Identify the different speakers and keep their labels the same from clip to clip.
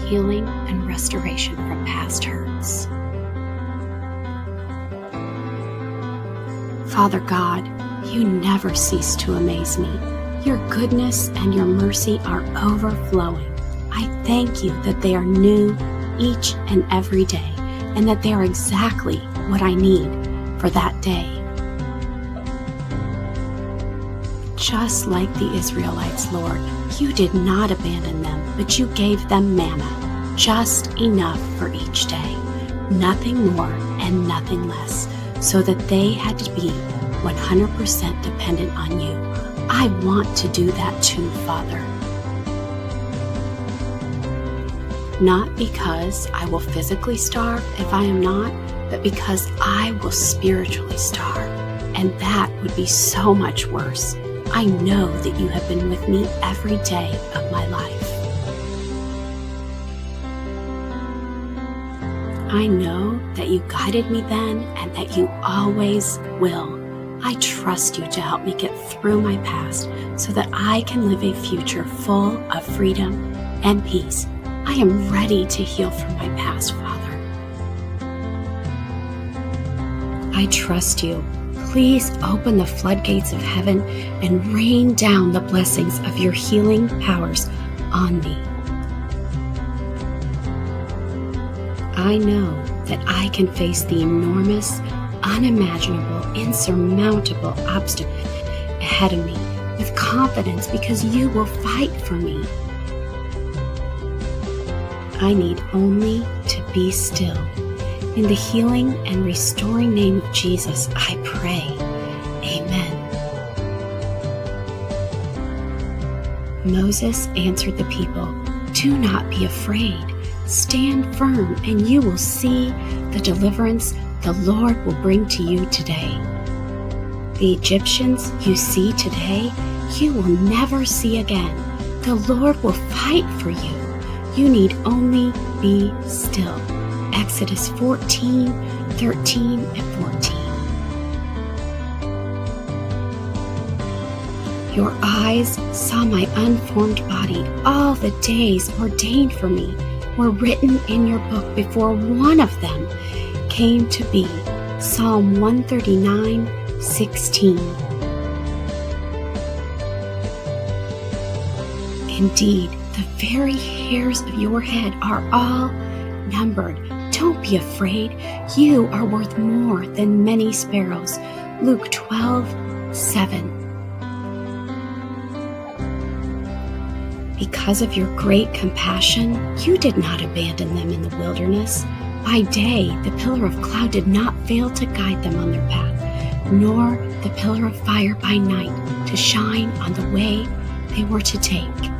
Speaker 1: healing and restoration from past hurts. Father God, you never cease to amaze me. Your goodness and your mercy are overflowing. I thank you that they are new each and every day, and that they are exactly what I need for that day. Just like the Israelites, Lord, you did not abandon them, but you gave them manna, just enough for each day, nothing more and nothing less, so that they had to be 100% dependent on you. I want to do that too, Father. Not because I will physically starve if I am not, but because I will spiritually starve, and that would be so much worse. I know that you have been with me every day of my life. I know that you guided me then and that you always will. I trust you to help me get through my past so that I can live a future full of freedom and peace. I am ready to heal from my past, Father. I trust you. Please open the floodgates of heaven and rain down the blessings of your healing powers on me. I know that I can face the enormous, unimaginable, insurmountable obstacle ahead of me with confidence because you will fight for me. I need only to be still. In the healing and restoring name of Jesus, I pray. Amen. Moses answered the people, "Do not be afraid. Stand firm, and you will see the deliverance the Lord will bring to you today. The Egyptians you see today, you will never see again. The Lord will fight for you. You need only be still." Exodus 14, 13, and 14. Your eyes saw my unformed body. All the days ordained for me were written in your book before one of them came to be. Psalm 139, 16. Indeed, the very hairs of your head are all numbered. Don't be afraid. You are worth more than many sparrows. Luke 12:7. Because of your great compassion, you did not abandon them in the wilderness. By day, the pillar of cloud did not fail to guide them on their path, nor the pillar of fire by night to shine on the way they were to take.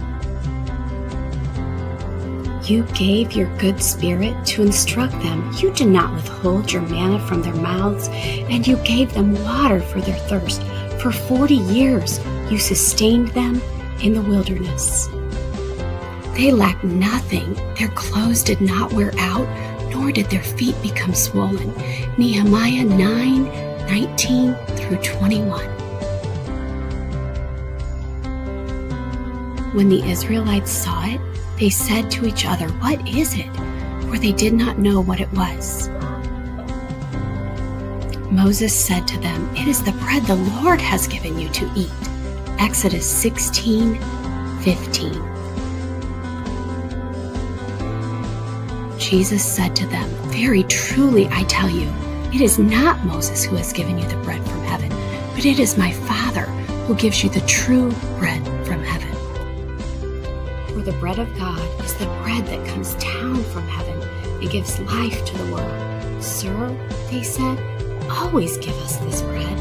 Speaker 1: You gave your good spirit to instruct them. You did not withhold your manna from their mouths, and you gave them water for their thirst. For 40 years you sustained them in the wilderness. They lacked nothing. Their clothes did not wear out, nor did their feet become swollen. Nehemiah 9:19 through 21. When the Israelites saw it, they said to each other, "What is it?" For they did not know what it was. Moses said to them, "It is the bread the Lord has given you to eat." Exodus 16:15. Jesus said to them, "Very truly I tell you, it is not Moses who has given you the bread from heaven, but it is my Father who gives you the true bread from heaven. For the bread of God is the bread that comes down from heaven and gives life to the world." "Sir," they said, "always give us this bread."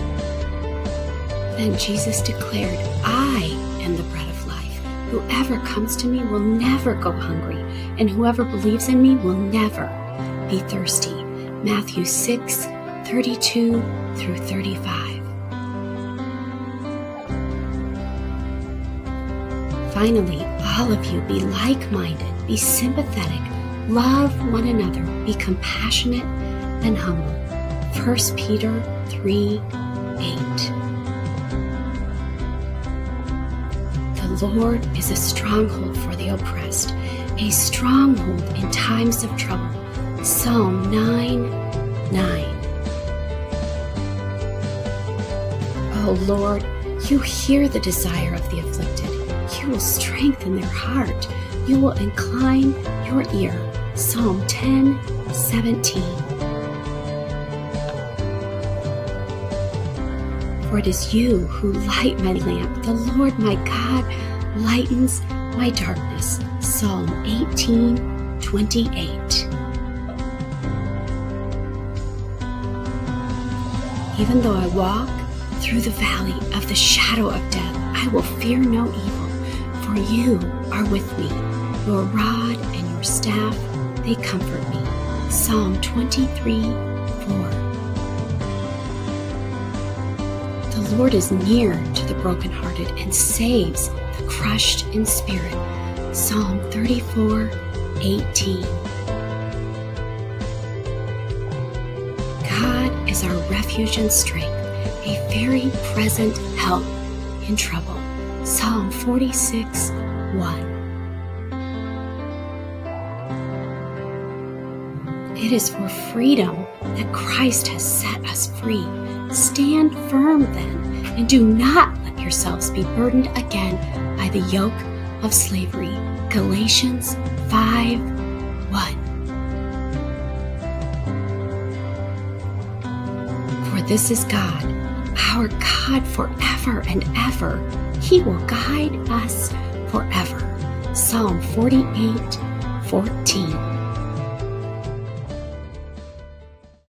Speaker 1: Then Jesus declared, "I am the bread of life. Whoever comes to me will never go hungry, and whoever believes in me will never be thirsty." Matthew 6:32 through 35. Finally, all of you be like-minded, be sympathetic, love one another, be compassionate and humble. 1 Peter 3:8. The Lord is a stronghold for the oppressed, a stronghold in times of trouble. Psalm 9:9. O Lord, you hear the desire of the afflicted. You will strengthen their heart. You will incline your ear. Psalm 10:17. For it is you who light my lamp. The Lord my God lightens my darkness. Psalm 18:28. Even though I walk through the valley of the shadow of death, I will fear no evil, for you are with me. Your rod and your staff, they comfort me. Psalm 23:4. The Lord is near to the brokenhearted and saves the crushed in spirit. Psalm 34:18. God is our refuge and strength, a very present help in trouble. Psalm 46:1. It is for freedom that Christ has set us free. Stand firm then, and do not let yourselves be burdened again by the yoke of slavery. Galatians 5:1. For this is God, our God forever and ever. He will guide us forever. Psalm 48:14.